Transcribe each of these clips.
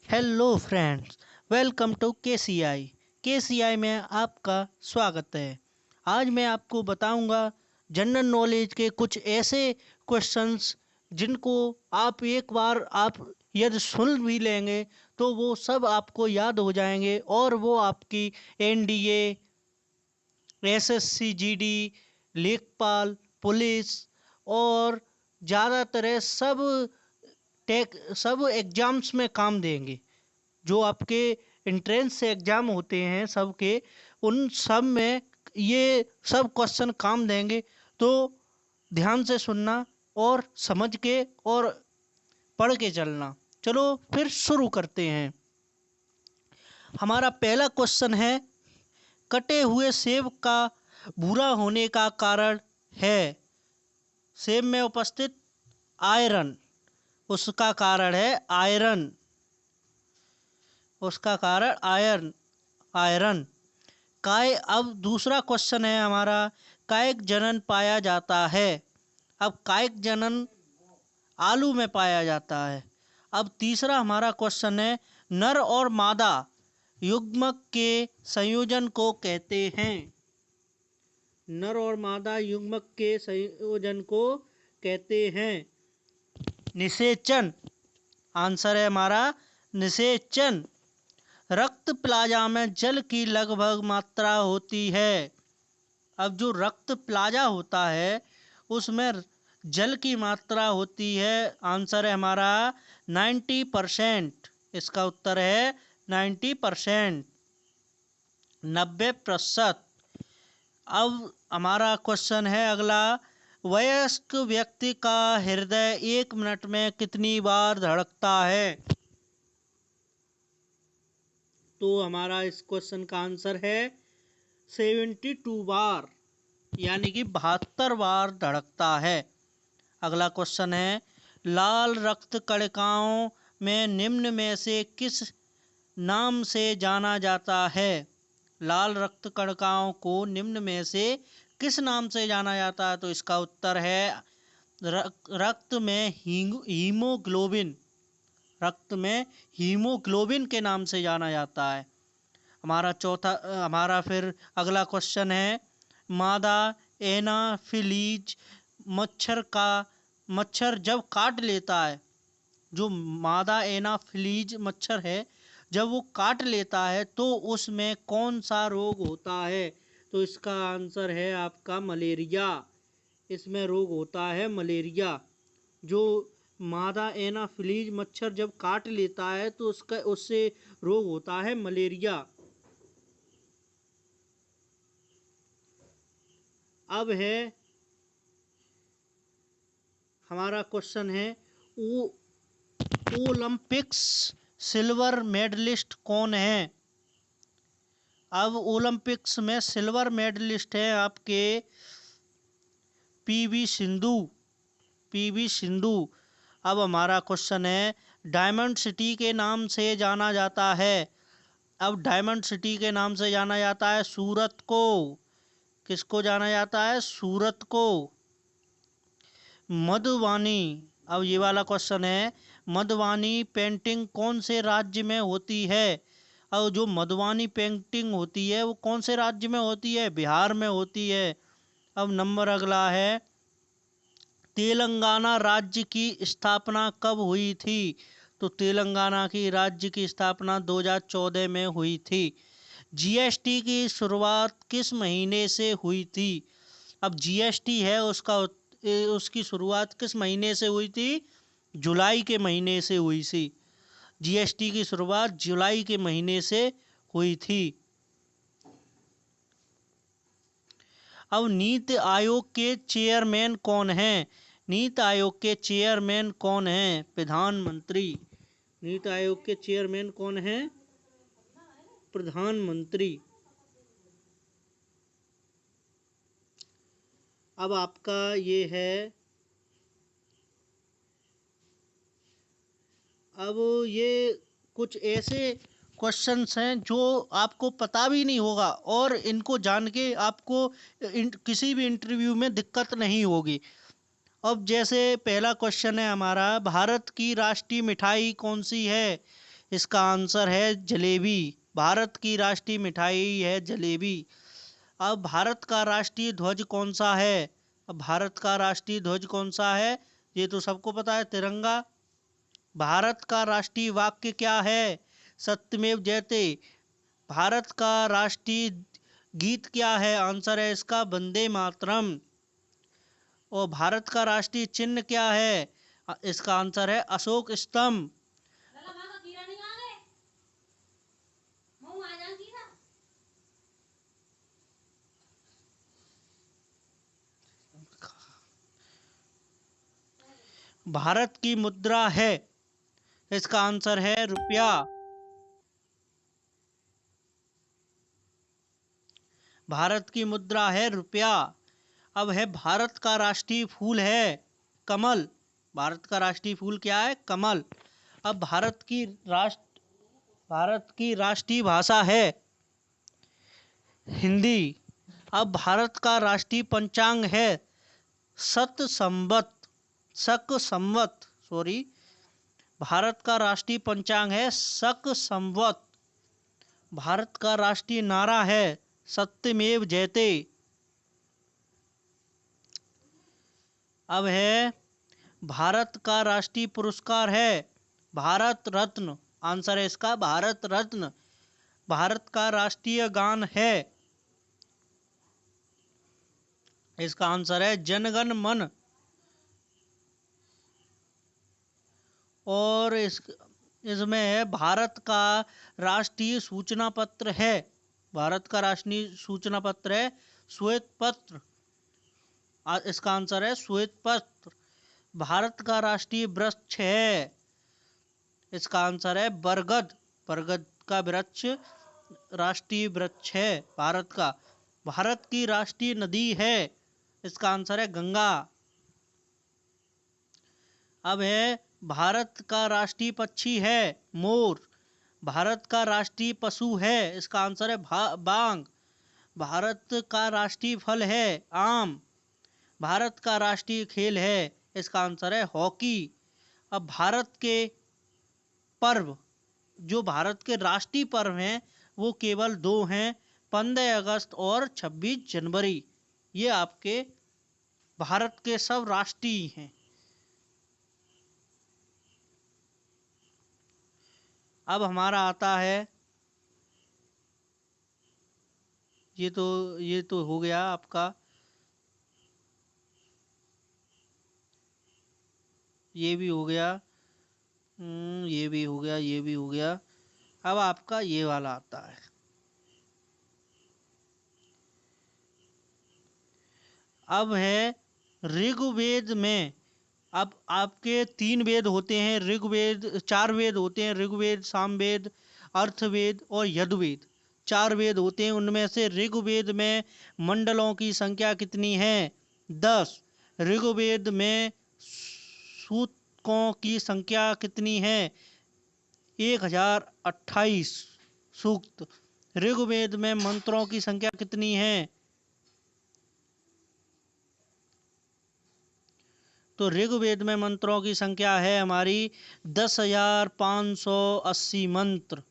Hello friends, welcome to KCI. KCI में आपका स्वागत है। आज मैं आपको बताऊंगा जनरल नॉलेज के कुछ ऐसे क्वेश्चंस जिनको आप एक बार आप यदि सुन भी लेंगे तो वो सब आपको याद हो जाएंगे और वो आपकी एनडीए, एसएससी, जीडी, लेखपाल, पुलिस और ज़्यादातर सब एग्जाम्स में काम देंगे। जो आपके एंट्रेंस एग्जाम होते हैं सबके, उन सब में ये सब क्वेश्चन काम देंगे। तो ध्यान से सुनना और समझ के और पढ़ के चलना। चलो फिर शुरू करते हैं। हमारा पहला क्वेश्चन है, कटे हुए सेब का भूरा होने का कारण है। सेब में उपस्थित आयरन, उसका कारण है आयरन। उसका कारण आयरन आयरन काय। अब दूसरा क्वेश्चन है हमारा, कायिक जनन पाया जाता है। अब कायिक जनन आलू में पाया जाता है। अब तीसरा हमारा क्वेश्चन है, नर और मादा युग्मक के संयोजन को कहते हैं। नर और मादा युग्मक के संयोजन को कहते हैं निषेचन। आंसर है हमारा निषेचन। रक्त प्लाज्मा में जल की लगभग मात्रा होती है। अब जो रक्त प्लाज्मा होता है उसमें जल की मात्रा होती है। आंसर है हमारा 90%। इसका उत्तर है 90%, 90%। अब हमारा क्वेश्चन है अगला, वयस्क व्यक्ति का हृदय 1 मिनट में कितनी बार धड़कता है। तो हमारा इस क्वेश्चन का आंसर है 72 बार, यानी कि 72 बार धड़कता है। अगला क्वेश्चन है, लाल रक्त कणिकाओं में निम्न में से किस नाम से जाना जाता है। लाल रक्त कणिकाओं को निम्न में से किस नाम से जाना जाता है। तो इसका उत्तर है रक्त में हीमोग्लोबिन। रक्त में हीमोग्लोबिन के नाम से जाना जाता है। हमारा फिर अगला क्वेश्चन है, मादा एनाफिलीज मच्छर जब काट लेता है, जो मादा एनाफिलीज मच्छर है जब वो काट लेता है तो उसमें कौन सा रोग होता है। तो इसका आंसर है आपका मलेरिया। इसमें रोग होता है मलेरिया। जो मादा एनाफिलीज मच्छर जब काट लेता है तो उससे रोग होता है मलेरिया। अब है हमारा क्वेश्चन है, ओलंपिक्स सिल्वर मेडलिस्ट कौन है। अब ओलंपिक्स में सिल्वर मेडलिस्ट है आपके पीवी सिंधु। पीवी सिंधु। अब हमारा क्वेश्चन है, डायमंड सिटी के नाम से जाना जाता है। अब डायमंड सिटी के नाम से जाना जाता है सूरत को। किसको जाना जाता है? सूरत को। मधुवानी। अब ये वाला क्वेश्चन है, मधुवानी पेंटिंग कौन से राज्य में होती है। और जो मधुवानी पेंटिंग होती है वो कौन से राज्य में होती है? बिहार में होती है। अब नंबर अगला है, तेलंगाना राज्य की स्थापना कब हुई थी। तो तेलंगाना की राज्य की स्थापना 2014 में हुई थी। जीएसटी की शुरुआत किस महीने से हुई थी। अब जीएसटी है उसकी शुरुआत किस महीने से हुई थी? जुलाई के महीने से हुई थी। जीएसटी की शुरुआत जुलाई के महीने से हुई थी। अब नीति आयोग के चेयरमैन कौन हैं। नीति आयोग के चेयरमैन कौन हैं? प्रधानमंत्री। नीति आयोग के चेयरमैन कौन हैं? प्रधानमंत्री। अब आपका ये है, अब ये कुछ ऐसे क्वेश्चंस हैं जो आपको पता भी नहीं होगा और इनको जान के आपको किसी भी इंटरव्यू में दिक्कत नहीं होगी। अब जैसे पहला क्वेश्चन है हमारा, भारत की राष्ट्रीय मिठाई कौन सी है। इसका आंसर है जलेबी। भारत की राष्ट्रीय मिठाई है जलेबी। अब भारत का राष्ट्रीय ध्वज कौन सा है? अब भारत का राष्ट्रीय ध्वज कौन सा है? ये तो सबको पता है, तिरंगा। भारत का राष्ट्रीय वाक्य क्या है? सत्यमेव जयते। भारत का राष्ट्रीय गीत क्या है? आंसर है इसका वंदे मातरम। और भारत का राष्ट्रीय चिन्ह क्या है? इसका आंसर है अशोक स्तंभ। भारत की मुद्रा है, इसका आंसर है रुपया। भारत की मुद्रा है रुपया। अब है भारत का राष्ट्रीय फूल है कमल। भारत का राष्ट्रीय फूल क्या है? कमल। अब भारत की राष्ट्रीय भाषा है हिंदी। अब भारत का राष्ट्रीय पंचांग है सत संवत शक संवत सॉरी भारत का राष्ट्रीय पंचांग है शक संवत। भारत का राष्ट्रीय नारा है सत्यमेव जयते। अब है भारत का राष्ट्रीय पुरस्कार है भारत रत्न। आंसर है इसका भारत रत्न। भारत का राष्ट्रीय गान है, इसका आंसर है जनगण मन। और इसमें है भारत का राष्ट्रीय सूचना पत्र है। भारत का राष्ट्रीय सूचना पत्र है श्वेत पत्र। इसका आंसर है श्वेत पत्र। भारत का राष्ट्रीय वृक्ष है, इसका आंसर है बरगद। बरगद का वृक्ष राष्ट्रीय वृक्ष है भारत का। भारत की राष्ट्रीय नदी है, इसका आंसर है गंगा। अब है भारत का राष्ट्रीय पक्षी है मोर। भारत का राष्ट्रीय पशु है, इसका आंसर है बांग। भारत का राष्ट्रीय फल है आम। भारत का राष्ट्रीय खेल है, इसका आंसर है हॉकी। अब भारत के पर्व, जो भारत के राष्ट्रीय पर्व हैं वो केवल दो हैं, 15 अगस्त और 26 जनवरी। ये आपके भारत के सब राष्ट्रीय हैं। अब हमारा आता है, ये तो हो गया आपका, ये भी हो गया, ये भी हो गया, ये भी हो गया। अब आपका ये वाला आता है। अब है ऋग्वेद में। अब आपके 3 वेद होते हैं, ऋग्वेद 4 वेद होते हैं, ऋग्वेद सामवेद अर्थवेद और यजुर्वेद। 4 वेद होते हैं, उनमें से ऋग्वेद में मंडलों की संख्या कितनी है? 10। ऋग्वेद में सूक्तों की संख्या कितनी है? 1028 सूक्त। ऋग्वेद में मंत्रों की संख्या कितनी है? तो ऋग्वेद में मंत्रों की संख्या है हमारी 10,580 मंत्र।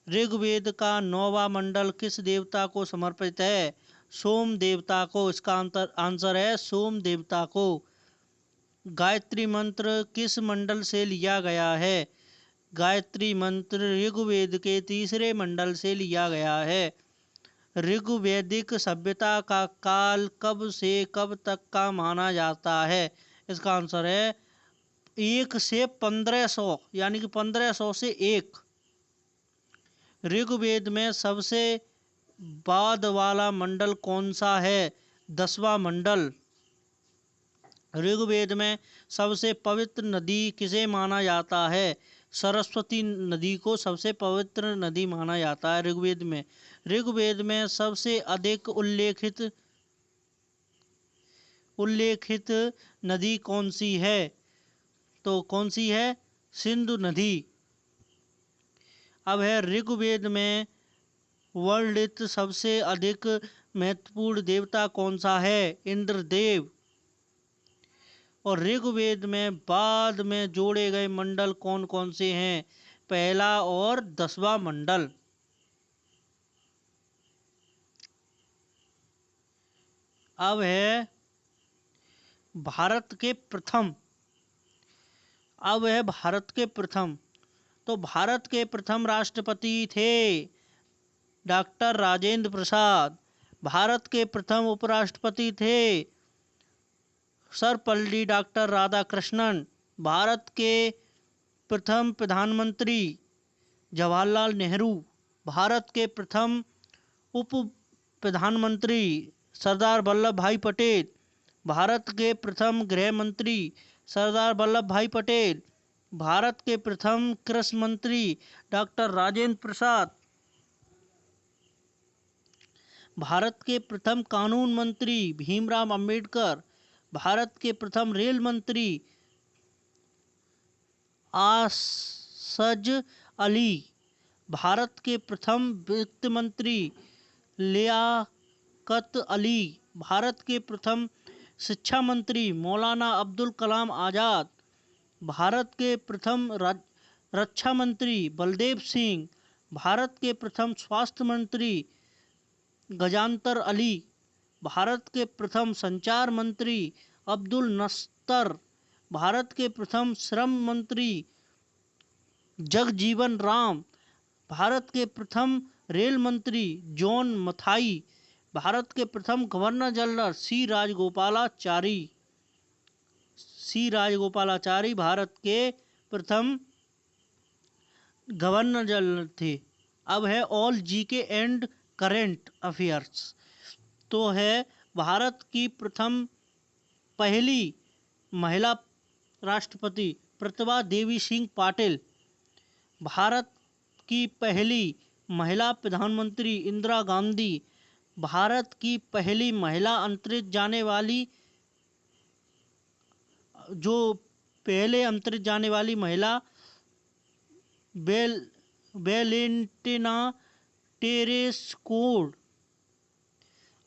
ऋग्वेद का 9वां मंडल किस देवता को समर्पित है? सोम देवता को। इसका आंसर है सोम देवता को। गायत्री मंत्र किस मंडल से लिया गया है? गायत्री मंत्र ऋग्वेद के 3रे मंडल से लिया गया है। ऋग्वैदिक सभ्यता का काल कब से कब तक का माना जाता है? इसका आंसर है 1 से 1500, यानी कि 1500 से 1। ऋग्वेद में सबसे बाद वाला मंडल कौन सा है? 10वां मंडल। ऋग्वेद में सबसे पवित्र नदी किसे माना जाता है? सरस्वती नदी को सबसे पवित्र नदी माना जाता है ऋग्वेद में। ऋग्वेद में सबसे अधिक उल्लेखित नदी कौन सी है? तो कौन सी है? सिंधु नदी। अब है ऋग्वेद में वर्णित सबसे अधिक महत्वपूर्ण देवता कौन सा है? इंद्रदेव। और ऋग्वेद में बाद में जोड़े गए मंडल कौन कौन से हैं? पहला और 10वां मंडल। अब है भारत के प्रथम अब है भारत के प्रथम तो भारत के प्रथम राष्ट्रपति थे डॉक्टर राजेंद्र प्रसाद। भारत के प्रथम उपराष्ट्रपति थे सर्वपल्ली डॉक्टर राधाकृष्णन। भारत के प्रथम प्रधानमंत्री जवाहरलाल नेहरू। भारत के प्रथम उप प्रधानमंत्री सरदार वल्लभ भाई पटेल। भारत के प्रथम गृह मंत्री सरदार वल्लभ भाई पटेल। भारत के प्रथम कृषि मंत्री डॉक्टर राजेंद्र प्रसाद। भारत के प्रथम कानून मंत्री भीमराव अंबेडकर। भारत के प्रथम रेल मंत्री आसज अली। भारत के प्रथम वित्त मंत्री लियाकत अली। भारत के प्रथम शिक्षा मंत्री मौलाना अब्दुल कलाम आज़ाद। भारत के प्रथम रक्षा मंत्री बलदेव सिंह। भारत के प्रथम स्वास्थ्य मंत्री गजानतर अली। भारत के प्रथम संचार मंत्री अब्दुल नस्तर। भारत के प्रथम श्रम मंत्री जगजीवन राम। भारत के प्रथम रेल मंत्री जॉन मथाई। भारत के प्रथम गवर्नर जनरल सी राजगोपालाचारी भारत के प्रथम गवर्नर जनरल थे। अब है all GK and current affairs. तो है भारत की प्रथम पहली महिला राष्ट्रपति प्रतिभा देवी सिंह पाटिल। भारत की पहली महिला प्रधानमंत्री इंदिरा गांधी। भारत की पहली महिला अंतरिक्ष जाने वाली महिला वेलेंटिना टेरेस्कोड।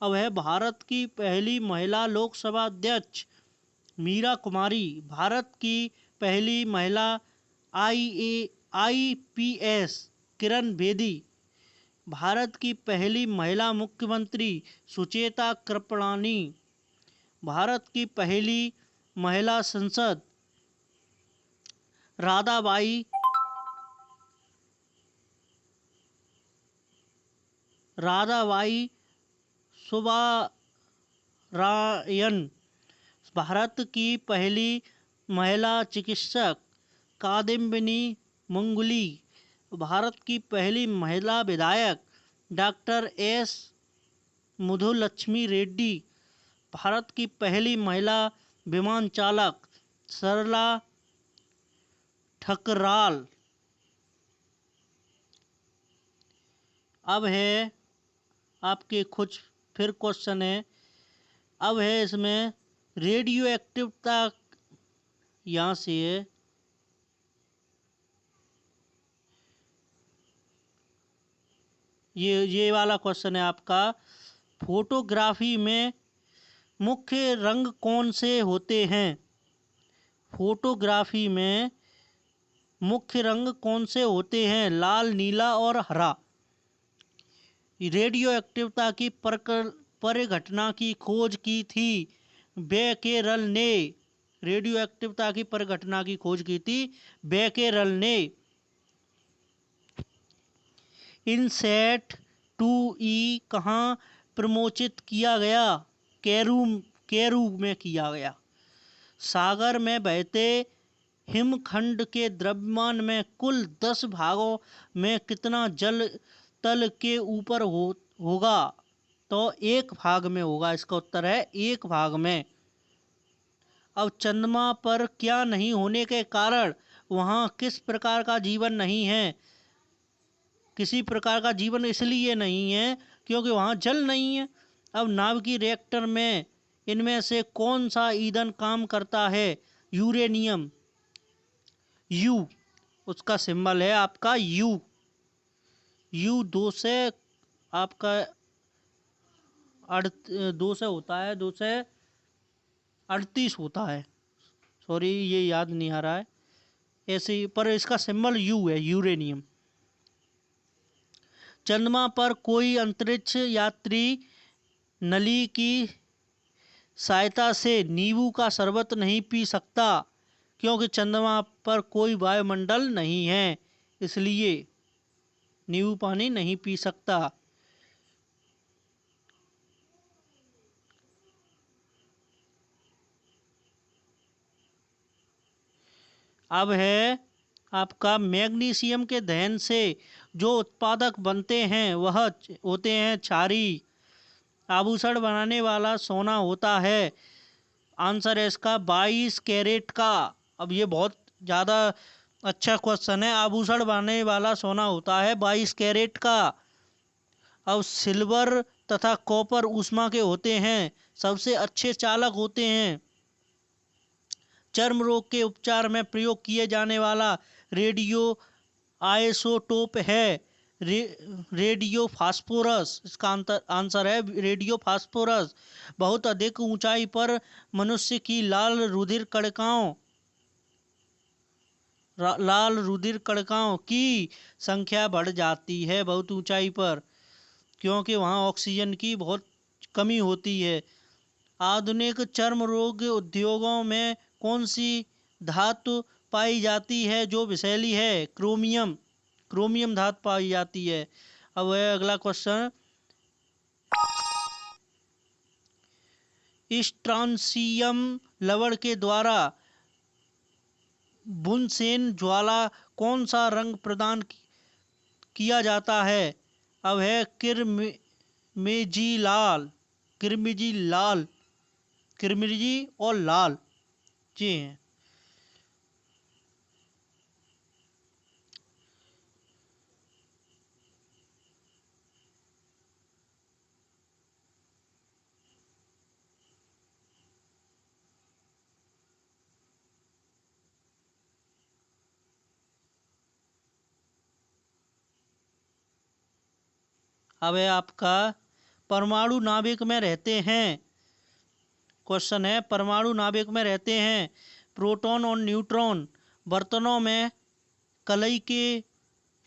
अब है भारत की पहली महिला लोकसभा अध्यक्ष मीरा कुमारी। भारत की पहली महिला आईपीएस किरण बेदी। भारत की पहली महिला मुख्यमंत्री सुचेता कृपलानी। भारत की पहली महिला सांसद राधाबाई सुब्बारायन। भारत की पहली महिला चिकित्सक कादम्बिनी मंगुली। भारत की पहली महिला विधायक डॉक्टर एस मुथुलक्ष्मी रेड्डी। भारत की पहली महिला विमान चालक सरला ठकराल। अब है आपके कुछ फिर क्वेश्चन है। अब है इसमें रेडियो एक्टिविटी, यहाँ से है ये वाला क्वेश्चन है आपका। फोटोग्राफी में मुख्य रंग कौन से होते हैं? फोटोग्राफी में मुख्य रंग कौन से होते हैं? लाल, नीला और हरा। रेडियो एक्टिविटी की परिघटना की खोज की थी बेकेरल ने। रेडियो एक्टिविटी की परिघटना की खोज की थी बेकेरल ने। इनसैट 2E कहाँ प्रमोचित किया गया? केरू में किया गया। सागर में बहते हिमखंड के द्रव्यमान में कुल 10 भागों में कितना जल तल के ऊपर होगा? तो 1 भाग में होगा। इसका उत्तर है 1 भाग में। अब चंद्रमा पर क्या नहीं होने के कारण वहाँ किस प्रकार का जीवन नहीं है? किसी प्रकार का जीवन इसलिए नहीं है क्योंकि वहाँ जल नहीं है। अब नाभिकीय रिएक्टर में इनमें से कौन सा ईंधन काम करता है? यूरेनियम। यू उसका सिंबल है आपका यू। दो से आपका 2 से होता है, 2 से 38 होता है। सॉरी, ये याद नहीं आ रहा है। ऐसे ही, पर इसका सिंबल यू है, यूरेनियम। चंद्रमा पर कोई अंतरिक्ष यात्री नली की सहायता से नींबू का शरबत नहीं पी सकता, क्योंकि चंद्रमा पर कोई वायुमंडल नहीं है, इसलिए नींबू पानी नहीं पी सकता। अब है आपका मैग्नीशियम के दहन से जो उत्पादक बनते हैं वह होते हैं क्षारीय। आभूषण बनाने वाला सोना होता है। आंसर है इसका 22 कैरेट का। अब ये बहुत ज़्यादा अच्छा क्वेश्चन है। आभूषण बनाने वाला सोना होता है 22 कैरेट का। अब सिल्वर तथा कॉपर ऊष्मा के होते हैं, सबसे अच्छे चालक होते हैं। चर्म रोग के उपचार में प्रयोग किए जाने वाला रेडियो आइसोटोप है रेडियो फास्फोरस। इसका आंसर है रेडियो फास्फोरस। बहुत अधिक ऊंचाई पर मनुष्य की लाल रुधिर कणिकाओं की संख्या बढ़ जाती है बहुत ऊंचाई पर, क्योंकि वहाँ ऑक्सीजन की बहुत कमी होती है। आधुनिक चर्म रोग उद्योगों में कौन सी धातु पाई जाती है जो विषैली है? क्रोमियम धातु पाई जाती है। अब है अगला क्वेश्चन, स्ट्रॉन्सियम लवण के द्वारा बुनसेन ज्वाला कौन सा रंग प्रदान किया जाता है? अब है किरमिजी और लाल। जी हैं। अब है आपका परमाणु नाभिक में रहते हैं। क्वेश्चन है परमाणु नाभिक में रहते हैं प्रोटॉन और न्यूट्रॉन। बर्तनों में कलई के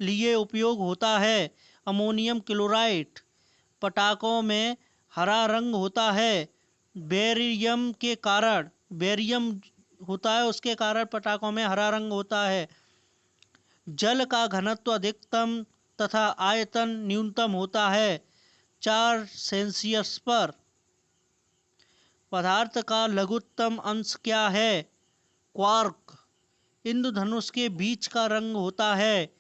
लिए उपयोग होता है अमोनियम क्लोराइड। पटाखों में हरा रंग होता है बेरियम होता है, उसके कारण पटाखों में हरा रंग होता है। जल का घनत्व अधिकतम तथा आयतन न्यूनतम होता है 4 सेल्सियस पर। पदार्थ का लघुत्तम अंश क्या है? क्वार्क। इंद्रधनुष के बीच का रंग होता है,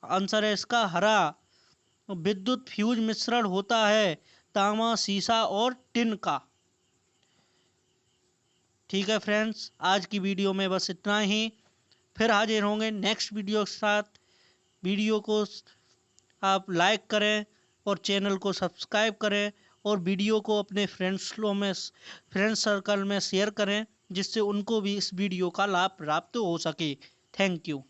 आंसर है इसका हरा। विद्युत फ्यूज मिश्रण होता है तांबा, सीसा और टिन का। ठीक है फ्रेंड्स, आज की वीडियो में बस इतना ही। फिर हाजिर होंगे नेक्स्ट वीडियो के साथ। वीडियो को आप लाइक करें और चैनल को सब्सक्राइब करें और वीडियो को अपने फ्रेंड्स सर्कल में शेयर करें, जिससे उनको भी इस वीडियो का लाभ प्राप्त हो सके। Thank you.